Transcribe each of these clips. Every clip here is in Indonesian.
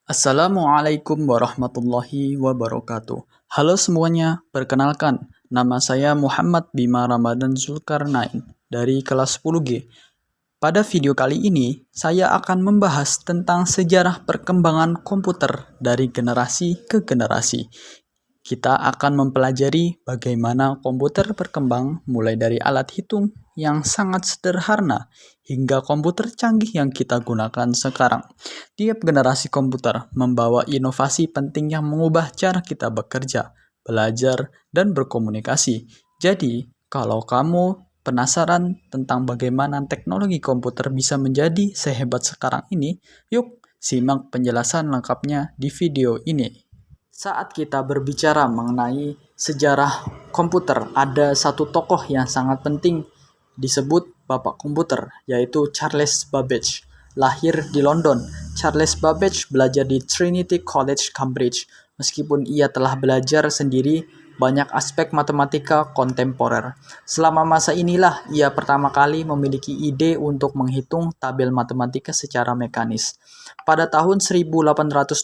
Assalamualaikum warahmatullahi wabarakatuh. Halo semuanya, perkenalkan, nama saya Muhammad Bima Ramadan Zulkarnain dari kelas 10G. Pada video kali ini, saya akan membahas tentang sejarah perkembangan komputer dari generasi ke generasi. Kita akan mempelajari bagaimana komputer berkembang mulai dari alat hitung yang sangat sederhana hingga komputer canggih yang kita gunakan sekarang. Tiap generasi komputer membawa inovasi penting yang mengubah cara kita bekerja, belajar, dan berkomunikasi. Jadi, kalau kamu penasaran tentang bagaimana teknologi komputer bisa menjadi sehebat sekarang ini, yuk simak penjelasan lengkapnya di video ini. Saat kita berbicara mengenai sejarah komputer, ada satu tokoh yang sangat penting disebut Bapak Komputer, yaitu Charles Babbage. Lahir di London, Charles Babbage belajar di Trinity College, Cambridge. Meskipun ia telah belajar sendiri banyak aspek matematika kontemporer. Selama masa inilah ia pertama kali memiliki ide untuk menghitung tabel matematika secara mekanis. Pada tahun 1823,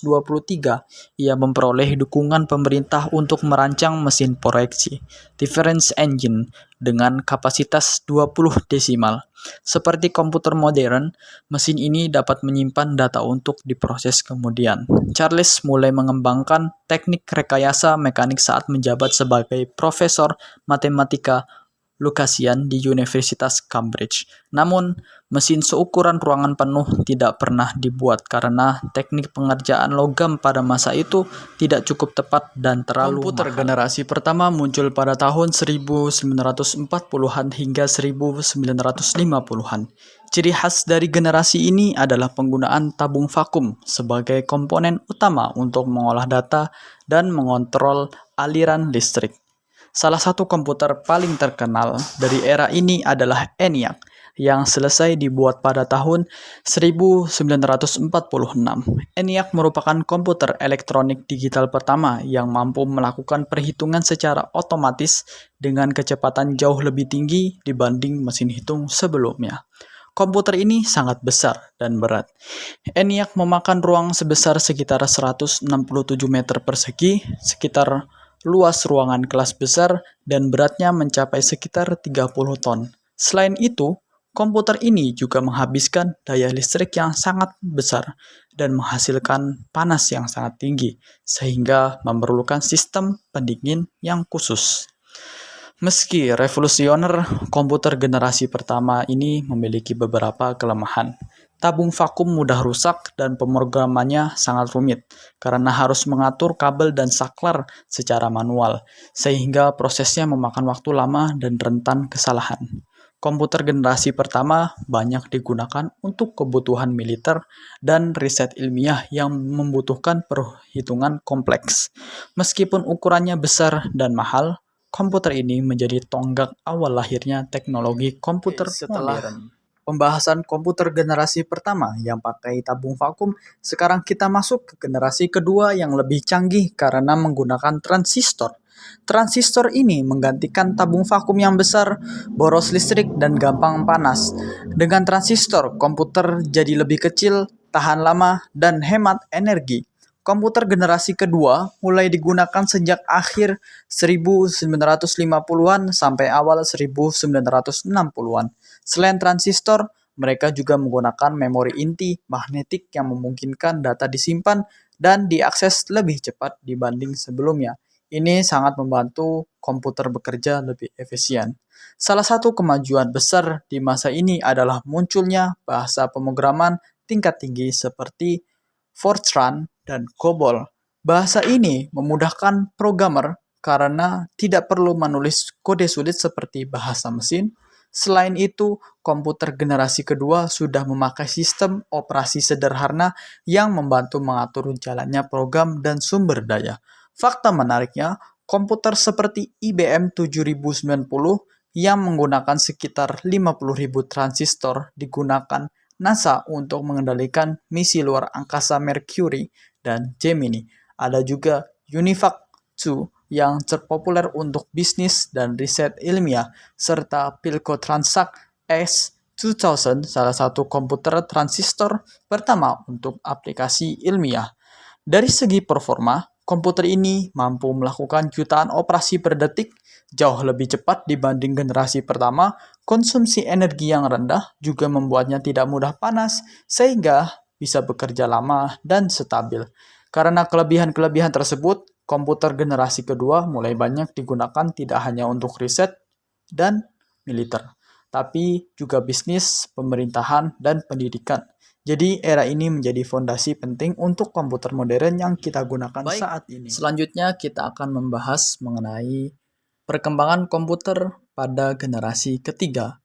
ia memperoleh dukungan pemerintah untuk merancang mesin proyeksi, difference engine, dengan kapasitas 20 desimal. Seperti komputer modern, mesin ini dapat menyimpan data untuk diproses kemudian. Charles mulai mengembangkan teknik rekayasa mekanik saat menjabat sebagai profesor matematika Lucasian di Universitas Cambridge. Namun, mesin seukuran ruangan penuh tidak pernah dibuat karena teknik pengerjaan logam pada masa itu tidak cukup tepat dan terlalu Komputer mahal. Generasi pertama muncul pada tahun 1940-an hingga 1950-an. Ciri khas dari generasi ini adalah penggunaan tabung vakum sebagai komponen utama untuk mengolah data dan mengontrol aliran listrik. Salah satu komputer paling terkenal dari era ini adalah ENIAC yang selesai dibuat pada tahun 1946. ENIAC merupakan komputer elektronik digital pertama yang mampu melakukan perhitungan secara otomatis dengan kecepatan jauh lebih tinggi dibanding mesin hitung sebelumnya. Komputer ini sangat besar dan berat. ENIAC memakan ruang sebesar sekitar 167 meter persegi, sekitar luas ruangan kelas besar, dan beratnya mencapai sekitar 30 ton. Selain itu, komputer ini juga menghabiskan daya listrik yang sangat besar dan menghasilkan panas yang sangat tinggi, sehingga memerlukan sistem pendingin yang khusus. Meski revolusioner, komputer generasi pertama ini memiliki beberapa kelemahan. Tabung vakum mudah rusak dan pemrogramannya sangat rumit karena harus mengatur kabel dan saklar secara manual, sehingga prosesnya memakan waktu lama dan rentan kesalahan. Komputer generasi pertama banyak digunakan untuk kebutuhan militer dan riset ilmiah yang membutuhkan perhitungan kompleks. Meskipun ukurannya besar dan mahal, komputer ini menjadi tonggak awal lahirnya teknologi komputer modern. Pembahasan komputer generasi pertama yang pakai tabung vakum, sekarang kita masuk ke generasi kedua yang lebih canggih karena menggunakan transistor. Transistor ini menggantikan tabung vakum yang besar, boros listrik, dan gampang panas. Dengan transistor, komputer jadi lebih kecil, tahan lama, dan hemat energi. Komputer generasi kedua mulai digunakan sejak akhir 1950-an sampai awal 1960-an. Selain transistor, mereka juga menggunakan memori inti magnetik yang memungkinkan data disimpan dan diakses lebih cepat dibanding sebelumnya. Ini sangat membantu komputer bekerja lebih efisien. Salah satu kemajuan besar di masa ini adalah munculnya bahasa pemrograman tingkat tinggi seperti Fortran dan COBOL. Bahasa ini memudahkan programmer karena tidak perlu menulis kode sulit seperti bahasa mesin. Selain itu, komputer generasi kedua sudah memakai sistem operasi sederhana yang membantu mengatur jalannya program dan sumber daya. Fakta menariknya, komputer seperti IBM 7090 yang menggunakan sekitar 50.000 transistor digunakan NASA untuk mengendalikan misi luar angkasa Mercury dan Gemini. Ada juga UNIVAC 2 yang terpopuler untuk bisnis dan riset ilmiah, serta Pilco Transact S2000, salah satu komputer transistor pertama untuk aplikasi ilmiah. Dari segi performa, komputer ini mampu melakukan jutaan operasi per detik, jauh lebih cepat dibanding generasi pertama. Konsumsi energi yang rendah juga membuatnya tidak mudah panas, sehingga bisa bekerja lama dan stabil. Karena kelebihan-kelebihan tersebut, komputer generasi kedua mulai banyak digunakan tidak hanya untuk riset dan militer, tapi juga bisnis, pemerintahan, dan pendidikan. Jadi era ini menjadi fondasi penting untuk komputer modern yang kita gunakan saat ini. Selanjutnya kita akan membahas mengenai perkembangan komputer pada generasi ketiga.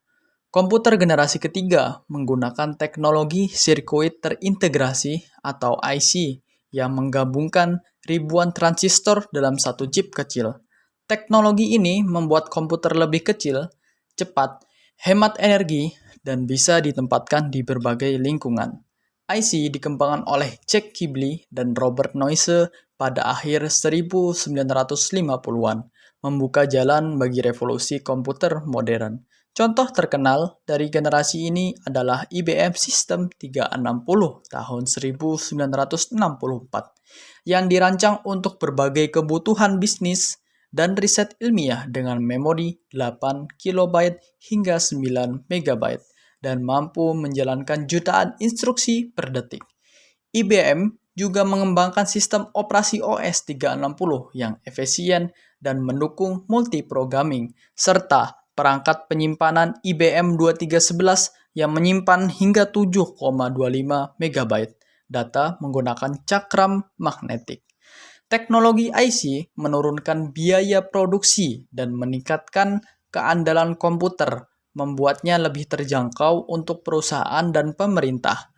Komputer generasi ketiga menggunakan teknologi sirkuit terintegrasi atau IC yang menggabungkan ribuan transistor dalam satu chip kecil. Teknologi ini membuat komputer lebih kecil, cepat, hemat energi, dan bisa ditempatkan di berbagai lingkungan. IC dikembangkan oleh Jack Kibble dan Robert Noyce pada akhir 1950-an, membuka jalan bagi revolusi komputer modern. Contoh terkenal dari generasi ini adalah IBM System 360 tahun 1964 yang dirancang untuk berbagai kebutuhan bisnis dan riset ilmiah dengan memori 8 KB hingga 9 MB dan mampu menjalankan jutaan instruksi per detik. IBM juga mengembangkan sistem operasi OS 360 yang efisien dan mendukung multiprogramming, serta perangkat penyimpanan IBM 2311 yang menyimpan hingga 7,25 MB data menggunakan cakram magnetik. Teknologi IC menurunkan biaya produksi dan meningkatkan keandalan komputer, membuatnya lebih terjangkau untuk perusahaan dan pemerintah.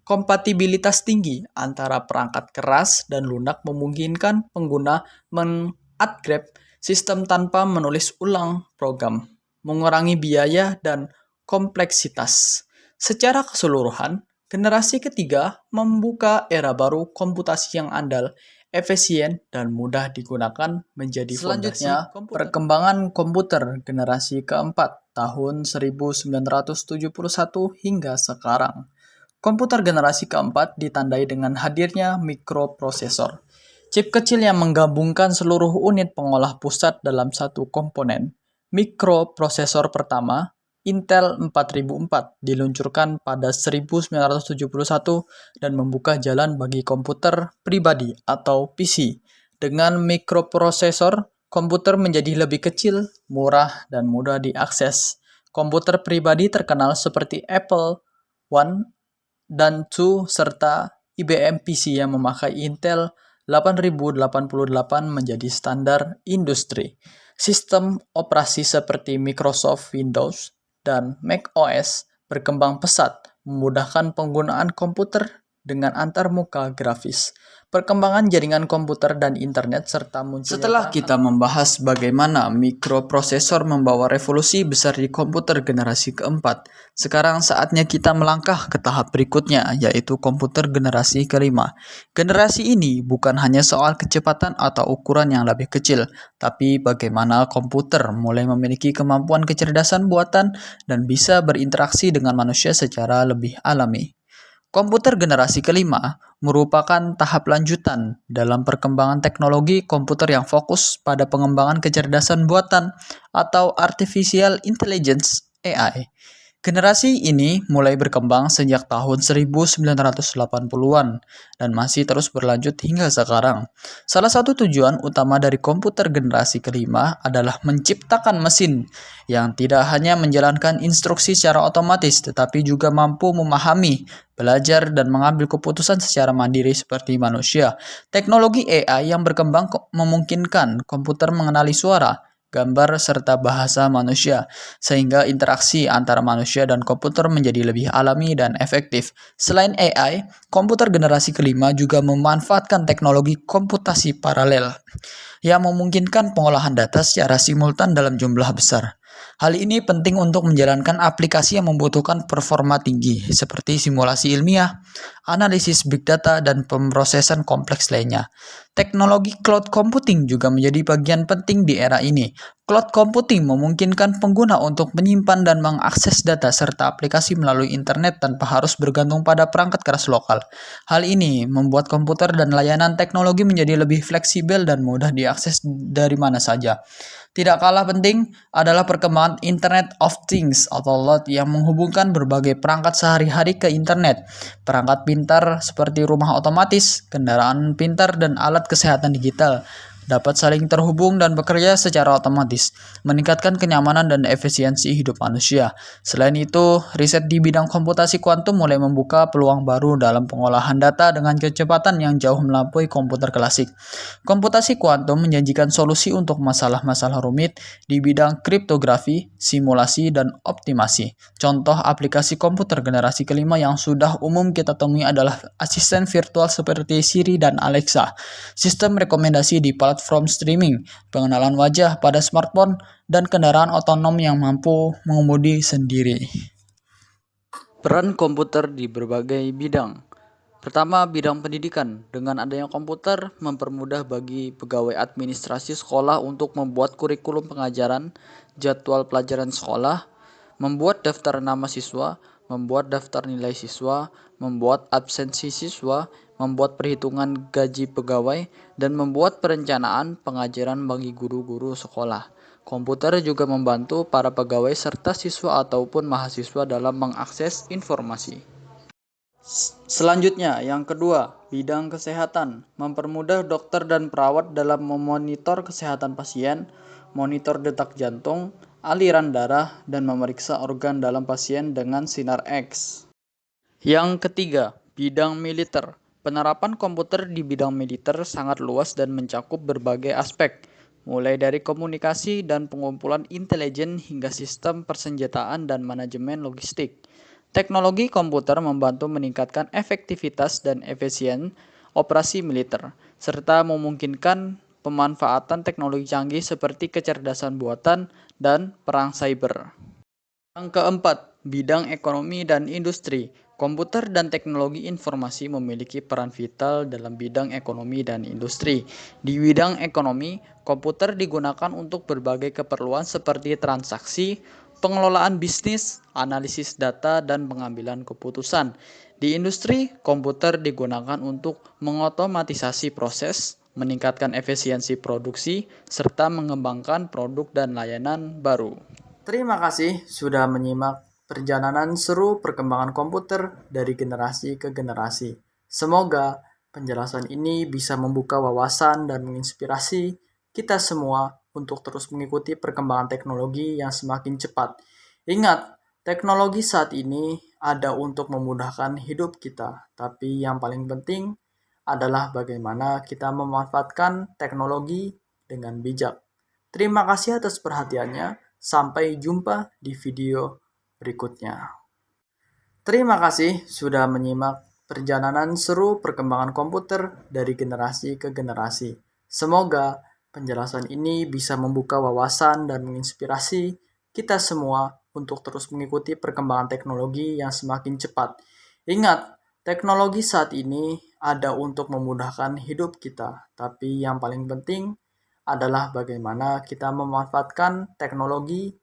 Kompatibilitas tinggi antara perangkat keras dan lunak memungkinkan pengguna mengupgrade sistem tanpa menulis ulang program, mengurangi biaya dan kompleksitas. Secara keseluruhan, generasi ketiga membuka era baru komputasi yang andal, efisien, dan mudah digunakan menjadi selanjutnya perkembangan komputer generasi keempat tahun 1971 hingga sekarang. Komputer generasi keempat ditandai dengan hadirnya mikroprosesor, chip kecil yang menggabungkan seluruh unit pengolah pusat dalam satu komponen. Mikroprosesor pertama, Intel 4004, diluncurkan pada 1971 dan membuka jalan bagi komputer pribadi atau PC. Dengan mikroprosesor, komputer menjadi lebih kecil, murah, dan mudah diakses. Komputer pribadi terkenal seperti Apple I dan II serta IBM PC yang memakai Intel 8088 menjadi standar industri. Sistem operasi seperti Microsoft Windows dan Mac OS berkembang pesat, memudahkan penggunaan komputer dengan antarmuka grafis. Perkembangan jaringan komputer dan internet serta munculnya. Setelah kita membahas bagaimana mikroprosesor membawa revolusi besar di komputer generasi keempat, sekarang saatnya kita melangkah ke tahap berikutnya, yaitu komputer generasi kelima. Generasi ini bukan hanya soal kecepatan atau ukuran yang lebih kecil, tapi bagaimana komputer mulai memiliki kemampuan kecerdasan buatan dan bisa berinteraksi dengan manusia secara lebih alami. Komputer generasi kelima merupakan tahap lanjutan dalam perkembangan teknologi komputer yang fokus pada pengembangan kecerdasan buatan atau Artificial Intelligence (AI). Generasi ini mulai berkembang sejak tahun 1980-an dan masih terus berlanjut hingga sekarang. Salah satu tujuan utama dari komputer generasi kelima adalah menciptakan mesin yang tidak hanya menjalankan instruksi secara otomatis tetapi juga mampu memahami, belajar, dan mengambil keputusan secara mandiri seperti manusia. Teknologi AI yang berkembang memungkinkan komputer mengenali suara, gambar, serta bahasa manusia, sehingga interaksi antara manusia dan komputer menjadi lebih alami dan efektif. Selain AI, komputer generasi kelima juga memanfaatkan teknologi komputasi paralel yang memungkinkan pengolahan data secara simultan dalam jumlah besar. Hal ini penting untuk menjalankan aplikasi yang membutuhkan performa tinggi, seperti simulasi ilmiah, analisis big data, dan pemrosesan kompleks lainnya. Teknologi cloud computing juga menjadi bagian penting di era ini. Cloud computing memungkinkan pengguna untuk menyimpan dan mengakses data serta aplikasi melalui internet tanpa harus bergantung pada perangkat keras lokal. Hal ini membuat komputer dan layanan teknologi menjadi lebih fleksibel dan mudah diakses dari mana saja. Tidak kalah penting adalah perkembangan Internet of Things atau IoT yang menghubungkan berbagai perangkat sehari-hari ke internet. Perangkat pintar seperti rumah otomatis, kendaraan pintar, dan alat kesehatan digital dapat saling terhubung dan bekerja secara otomatis, meningkatkan kenyamanan dan efisiensi hidup manusia. Selain itu, riset di bidang komputasi kuantum mulai membuka peluang baru dalam pengolahan data dengan kecepatan yang jauh melampaui komputer klasik. Komputasi kuantum menjanjikan solusi untuk masalah-masalah rumit di bidang kriptografi, simulasi, dan optimasi. Contoh aplikasi komputer generasi kelima yang sudah umum kita temui adalah asisten virtual seperti Siri dan Alexa, sistem rekomendasi di platform streaming, pengenalan wajah pada smartphone, dan kendaraan otonom yang mampu mengemudi sendiri. Peran komputer di berbagai bidang. Pertama, bidang pendidikan. Dengan adanya komputer, mempermudah bagi pegawai administrasi sekolah untuk membuat kurikulum pengajaran, jadwal pelajaran sekolah, membuat daftar nama siswa, membuat daftar nilai siswa, membuat absensi siswa, membuat perhitungan gaji pegawai, dan membuat perencanaan pengajaran bagi guru-guru sekolah. Komputer juga membantu para pegawai serta siswa ataupun mahasiswa dalam mengakses informasi. Selanjutnya, yang kedua, bidang kesehatan. Mempermudah dokter dan perawat dalam memonitor kesehatan pasien, monitor detak jantung, aliran darah, dan memeriksa organ dalam pasien dengan sinar X. Yang ketiga, bidang militer. Penerapan komputer di bidang militer sangat luas dan mencakup berbagai aspek, mulai dari komunikasi dan pengumpulan intelijen hingga sistem persenjataan dan manajemen logistik. Teknologi komputer membantu meningkatkan efektivitas dan efisien operasi militer, serta memungkinkan pemanfaatan teknologi canggih seperti kecerdasan buatan dan perang cyber. Yang keempat, bidang ekonomi dan industri. Komputer dan teknologi informasi memiliki peran vital dalam bidang ekonomi dan industri. Di bidang ekonomi, komputer digunakan untuk berbagai keperluan seperti transaksi, pengelolaan bisnis, analisis data, dan pengambilan keputusan. Di industri, komputer digunakan untuk mengotomatisasi proses, meningkatkan efisiensi produksi, serta mengembangkan produk dan layanan baru. Terima kasih sudah menyimak perjalanan seru perkembangan komputer dari generasi ke generasi. Semoga penjelasan ini bisa membuka wawasan dan menginspirasi kita semua untuk terus mengikuti perkembangan teknologi yang semakin cepat. Ingat, teknologi saat ini ada untuk memudahkan hidup kita, tapi yang paling penting adalah bagaimana kita memanfaatkan teknologi dengan bijak. Terima kasih atas perhatiannya. Sampai jumpa di video berikutnya. Terima kasih sudah menyimak perjalanan seru perkembangan komputer dari generasi ke generasi. Semoga penjelasan ini bisa membuka wawasan dan menginspirasi kita semua untuk terus mengikuti perkembangan teknologi yang semakin cepat. Ingat, teknologi saat ini ada untuk memudahkan hidup kita, tapi yang paling penting adalah bagaimana kita memanfaatkan teknologi